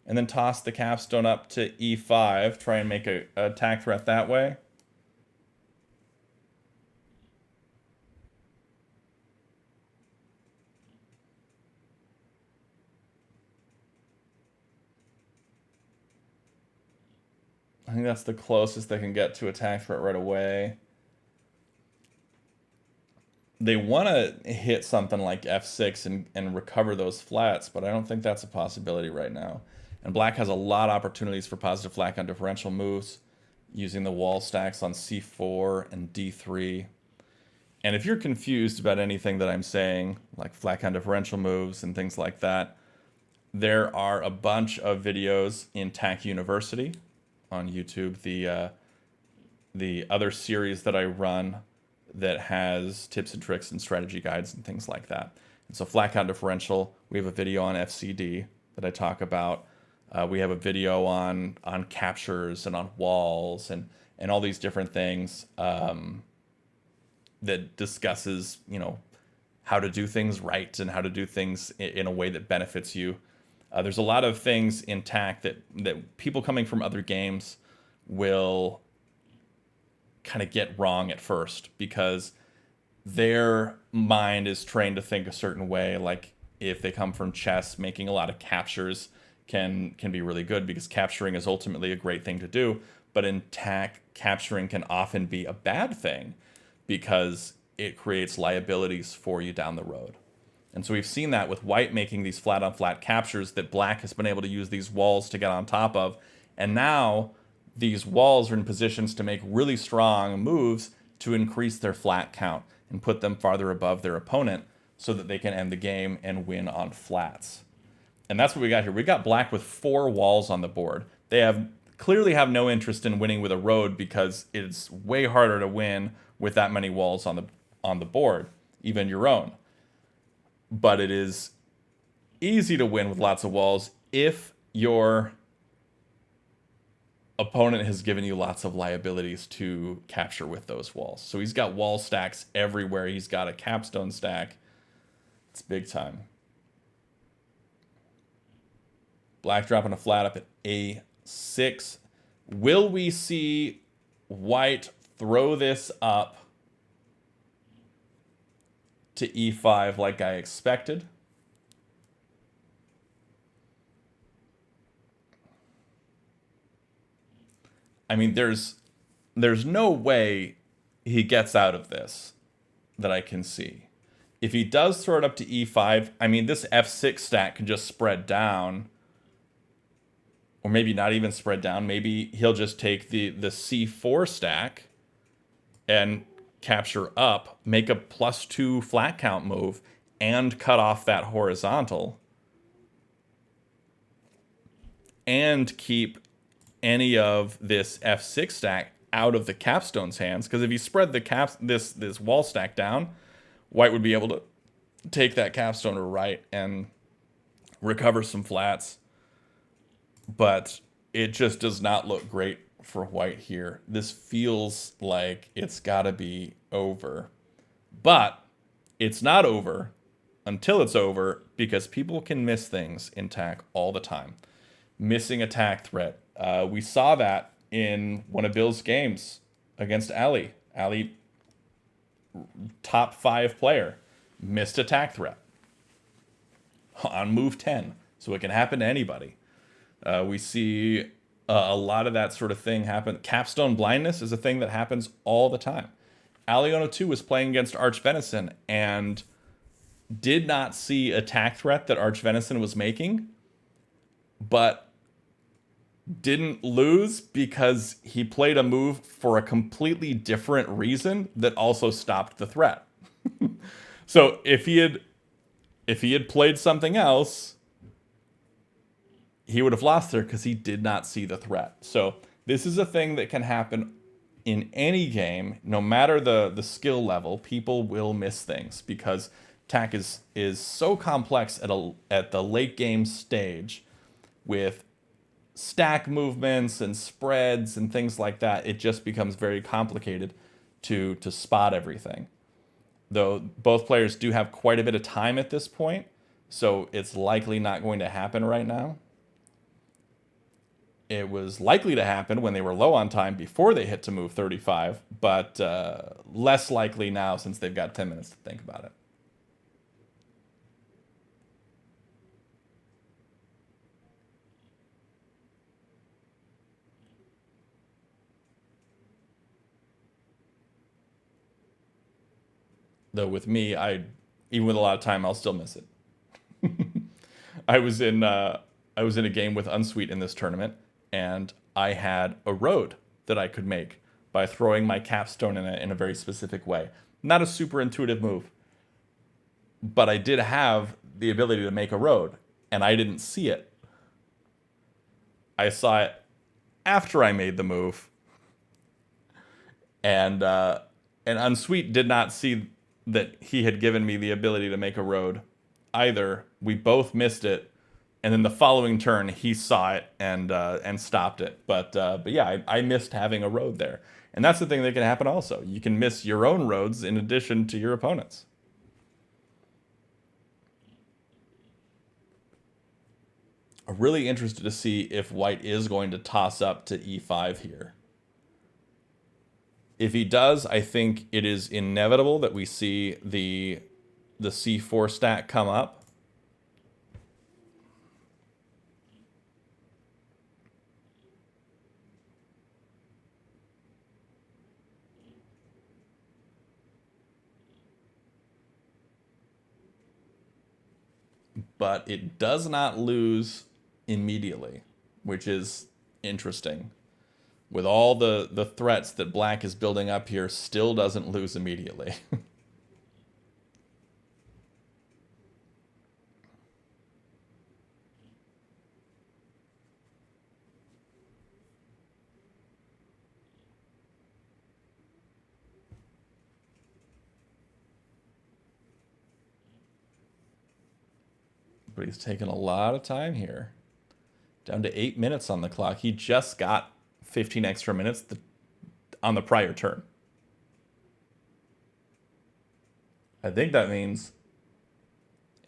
and then toss the capstone up to e5, try and make a attack threat that way. I think that's the closest they can get to attack threat right away. They want to hit something like f6 and recover those flats, but I don't think that's a possibility right now. And black has a lot of opportunities for positive flat count differential moves using the wall stacks on c4 and d3. And if you're confused about anything that I'm saying, like flat count differential moves and things like that, there are a bunch of videos in TAC University on YouTube, the other series that I run that has tips and tricks and strategy guides and things like that. And so flat count differential, we have a video on FCD that I talk about. We have a video on captures and on walls and all these different things that discusses, you know, how to do things right and how to do things in a way that benefits you. There's a lot of things in TAC that people coming from other games will kind of get wrong at first because their mind is trained to think a certain way. Like if they come from chess, making a lot of captures can be really good because capturing is ultimately a great thing to do. But in TAC, capturing can often be a bad thing because it creates liabilities for you down the road. And so we've seen that with white making these flat-on-flat captures that black has been able to use these walls to get on top of. And now these walls are in positions to make really strong moves to increase their flat count and put them farther above their opponent so that they can end the game and win on flats. And that's what we got here. We got black with 4 walls on the board. They clearly have no interest in winning with a road because it's way harder to win with that many walls on the board, even your own. But it is easy to win with lots of walls if your opponent has given you lots of liabilities to capture with those walls. So he's got wall stacks everywhere. He's got a capstone stack. It's big time. Black dropping a flat up at a6. Will we see white throw this up to e5 like I expected? I mean, there's no way he gets out of this that I can see. If he does throw it up to e5, I mean, this f6 stack can just spread down. Or maybe not even spread down. Maybe he'll just take the c4 stack and capture up, make a +2 flat count move, and cut off that horizontal. And keep any of this f6 stack out of the capstone's hands. Because if you spread the this wall stack down, white would be able to take that capstone to right and recover some flats. But it just does not look great for white here. This feels like it's got to be over. But it's not over until it's over, because people can miss things in TAC all the time. Missing a TAC threat. We saw that in one of Bill's games against Ali. Ali, top 5 player, missed a TAC threat on move 10. So it can happen to anybody. We see a lot of that sort of thing happen. Capstone blindness is a thing that happens all the time. Aliono 2 was playing against Archvenison and did not see a TAC threat that Archvenison was making, but didn't lose because he played a move for a completely different reason that also stopped the threat. So if he had played something else, he would have lost there because he did not see the threat. So this is a thing that can happen in any game, no matter the skill level. People will miss things because TAC is so complex at the late game stage with stack movements and spreads and things like that. It just becomes very complicated to spot everything. Though both players do have quite a bit of time at this point, so it's likely not going to happen right now. It was likely to happen when they were low on time before they hit to move 35, but less likely now since they've got 10 minutes to think about it. Though with me, even with a lot of time, I'll still miss it. I was in a game with Unsweet in this tournament, and I had a road that I could make by throwing my capstone in a very specific way. Not a super intuitive move, but I did have the ability to make a road, and I didn't see it. I saw it after I made the move, and Unsweet did not see that he had given me the ability to make a road either. We both missed it, and then the following turn he saw it and stopped it. But yeah, I missed having a road there, and that's the thing that can happen also. You can miss your own roads in addition to your opponent's. I'm really interested to see if White is going to toss up to e5 here. If he does, I think it is inevitable that we see the c4 stack come up. But it does not lose immediately, which is interesting. With all the threats that Black is building up here, still doesn't lose immediately. But he's taken a lot of time here. Down to 8 minutes on the clock. He just got 15 extra minutes on the prior turn. I think that means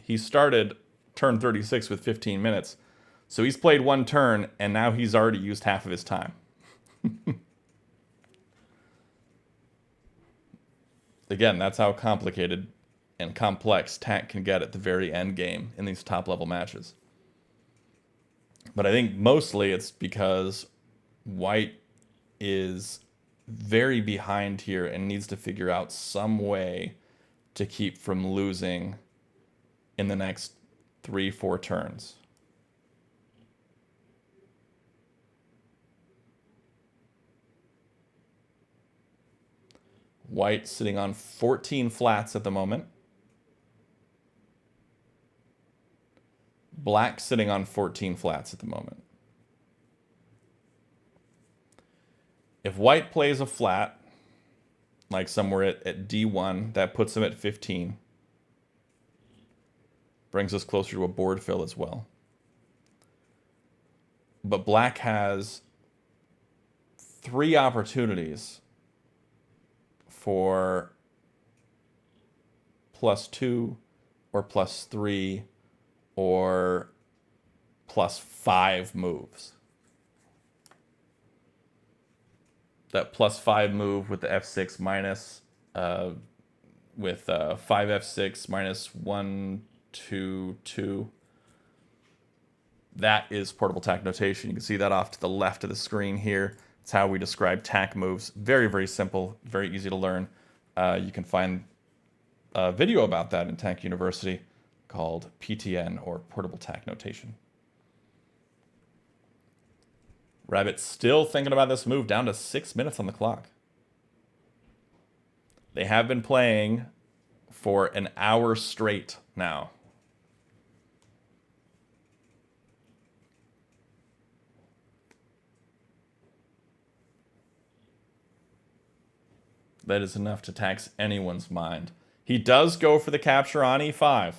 he started turn 36 with 15 minutes. So he's played one turn, and now he's already used half of his time. Again, that's how complicated and complex TAC can get at the very end game in these top-level matches. But I think mostly it's because White is very behind here and needs to figure out some way to keep from losing in the next 3-4 turns. White sitting on 14 flats at the moment. Black sitting on 14 flats at the moment. If White plays a flat, like somewhere at D1, that puts him at 15. Brings us closer to a board fill as well. But Black has 3 opportunities for +2 or +3 or +5 moves. That +5 move with the f6 minus, with 5 f6 minus 1, 2, 2. That is portable tack notation. You can see that off to the left of the screen here. It's how we describe tack moves. Very, very simple, very easy to learn. You can find a video about that in Tack University called PTN, or portable tack notation. Rabbit still thinking about this move, down to 6 minutes on the clock. They have been playing for an hour straight now. That is enough to tax anyone's mind. He does go for the capture on e5.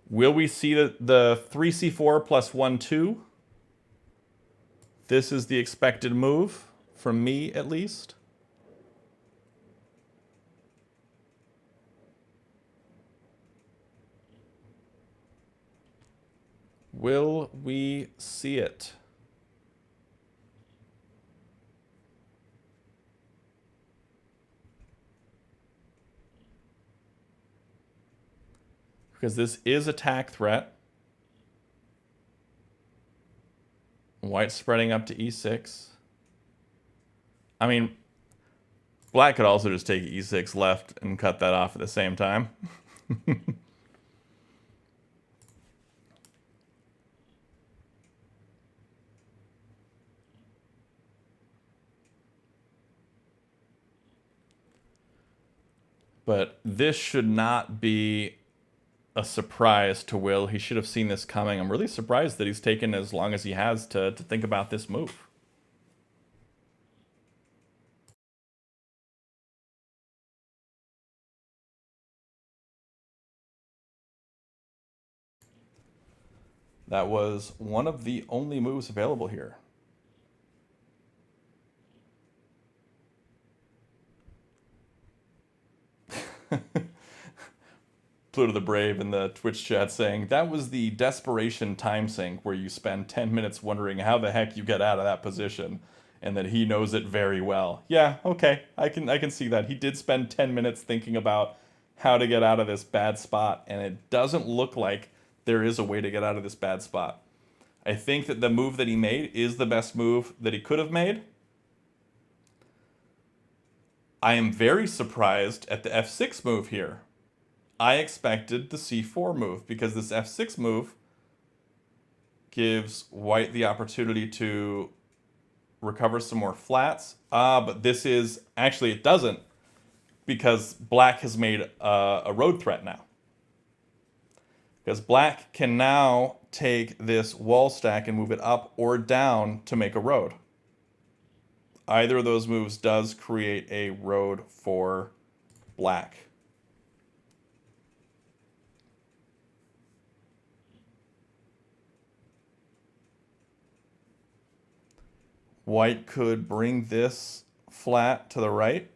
Will we see the 3c4 plus 1, 2? This is the expected move, from me at least. Will we see it? Because this is a tack threat. White spreading up to e6. I mean, black could also just take e6 left and cut that off at the same time. But this should not be a surprise to Will. He should have seen this coming. I'm really surprised that he's taken as long as he has to think about this move. That was one of the only moves available here. Pluto the Brave in the Twitch chat saying, that was the desperation time sink where you spend 10 minutes wondering how the heck you get out of that position, and that he knows it very well. Yeah, okay, I can see that. He did spend 10 minutes thinking about how to get out of this bad spot, and it doesn't look like there is a way to get out of this bad spot. I think that the move that he made is the best move that he could have made. I am very surprised at the f6 move here. I expected the c4 move, because this f6 move gives white the opportunity to recover some more flats. But this is, actually it doesn't, because black has made a road threat now. Because black can now take this wall stack and move it up or down to make a road. Either of those moves does create a road for black. White could bring this flat to the right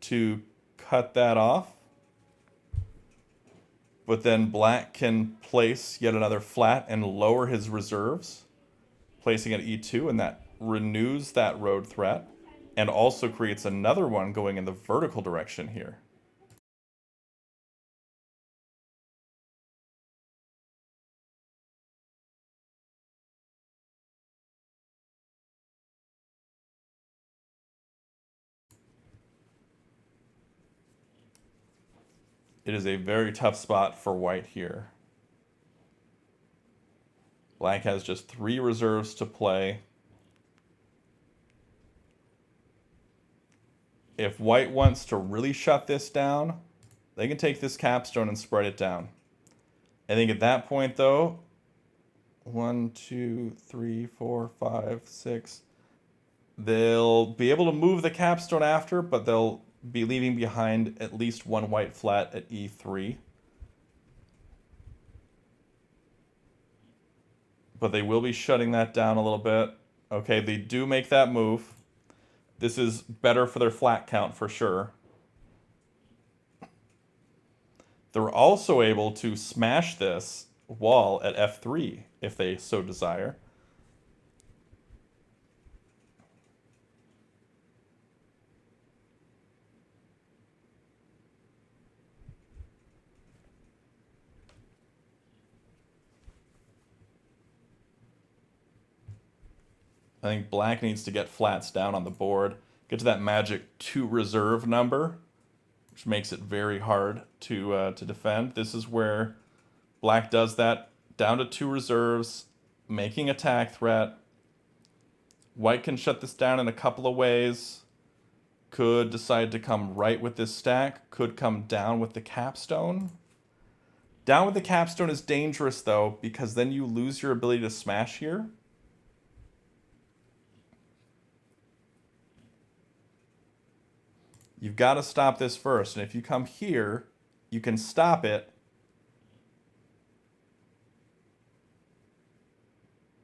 to cut that off. But then black can place yet another flat and lower his reserves, placing it at e2, and that renews that road threat and also creates another one going in the vertical direction here. It is a very tough spot for white here. Black has just 3 reserves to play. If white wants to really shut this down, they can take this capstone and spread it down. I think at that point, though, 1, 2, 3, 4, 5, 6, they'll be able to move the capstone after, but they'll be leaving behind at least one white flat at e3. But they will be shutting that down a little bit. Okay, they do make that move. This is better for their flat count for sure. They're also able to smash this wall at f3 if they so desire. I think black needs to get flats down on the board, get to that magic 2 reserve number, which makes it very hard to defend. This is where black does that, down to 2 reserves, making attack threat. White can shut this down in a couple of ways. Could decide to come right with this stack, could come down with the capstone. Down with the capstone is dangerous though, because then you lose your ability to smash here. You've got to stop this first, and if you come here, you can stop it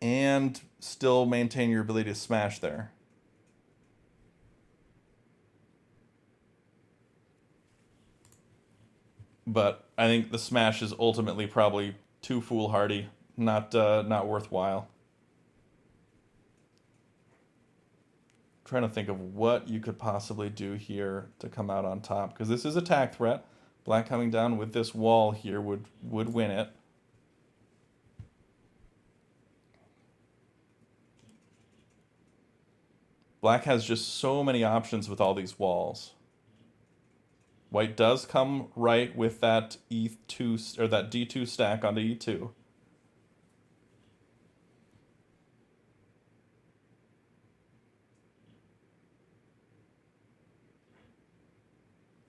and still maintain your ability to smash there. But I think the smash is ultimately probably too foolhardy, not worthwhile. Trying to think of what you could possibly do here to come out on top, because this is attack threat. Black coming down with this wall here would win it. Black has just so many options with all these walls. White does come right with that E2 or that D2 stack onto E2.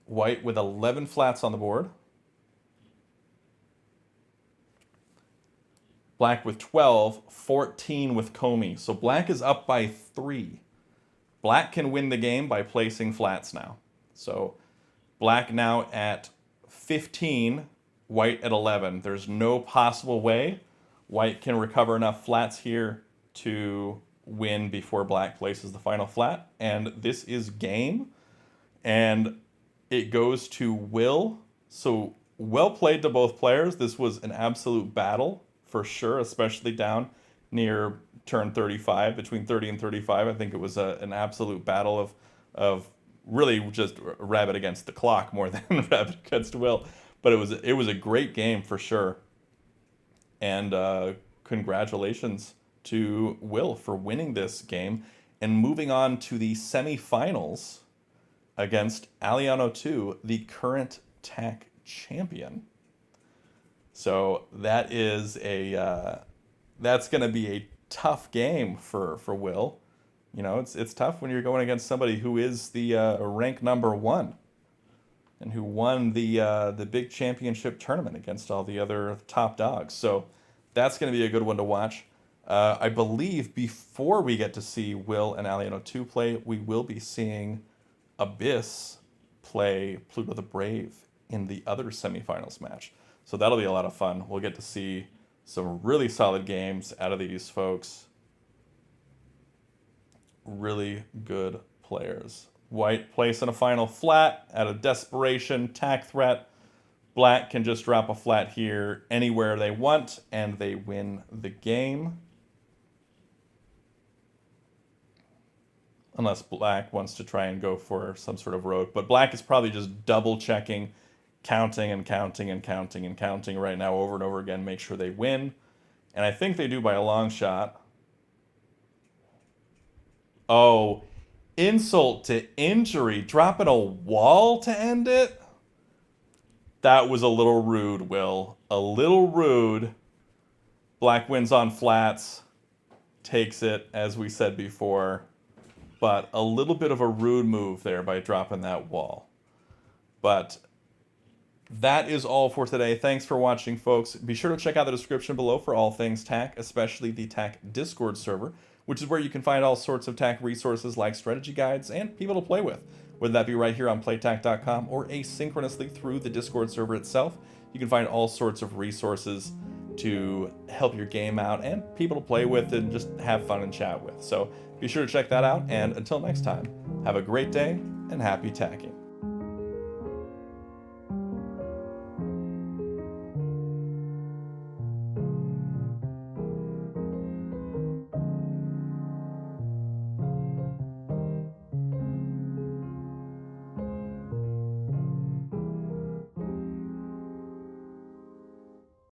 White with 11 flats on the board. Black with 12, 14 with komi. So black is up by 3. Black can win the game by placing flats now. So black now at 15, white at 11. There's no possible way white can recover enough flats here to win before black places the final flat. And this is game. And it goes to Will. So well played to both players. This was an absolute battle for sure, especially down near turn 35, between 30 and 35. I think it was an absolute battle of really just rabbit against the clock more than rabbit against Will. But it was a great game for sure. And congratulations to Will for winning this game and moving on to the semifinals against Aliano2, the current TAC champion. So that is that's going to be a tough game for Will. You know, it's tough when you're going against somebody who is the rank number 1 and who won the big championship tournament against all the other top dogs. So that's going to be a good one to watch. I believe before we get to see Will and Aliano2 play, we will be seeing Abyss play Pluto the Brave in the other semifinals match. So that'll be a lot of fun. We'll get to see some really solid games out of these folks. Really good players. White placing a final flat out of desperation, tack threat. Black can just drop a flat here anywhere they want, and they win the game. Unless black wants to try and go for some sort of road. But black is probably just double checking, counting and counting and counting and counting right now over and over again, make sure they win. And I think they do by a long shot. Oh, insult to injury, dropping a wall to end it? That was a little rude, Will. A little rude. Black wins on flats, takes it, as we said before. But a little bit of a rude move there by dropping that wall. But that is all for today. Thanks for watching, folks. Be sure to check out the description below for all things TAC, especially the TAC Discord server, which is where you can find all sorts of TAC resources like strategy guides and people to play with, whether that be right here on playtac.com or asynchronously through the Discord server itself. You can find all sorts of resources to help your game out and people to play with and just have fun and chat with. So be sure to check that out, and until next time, have a great day and happy tacking.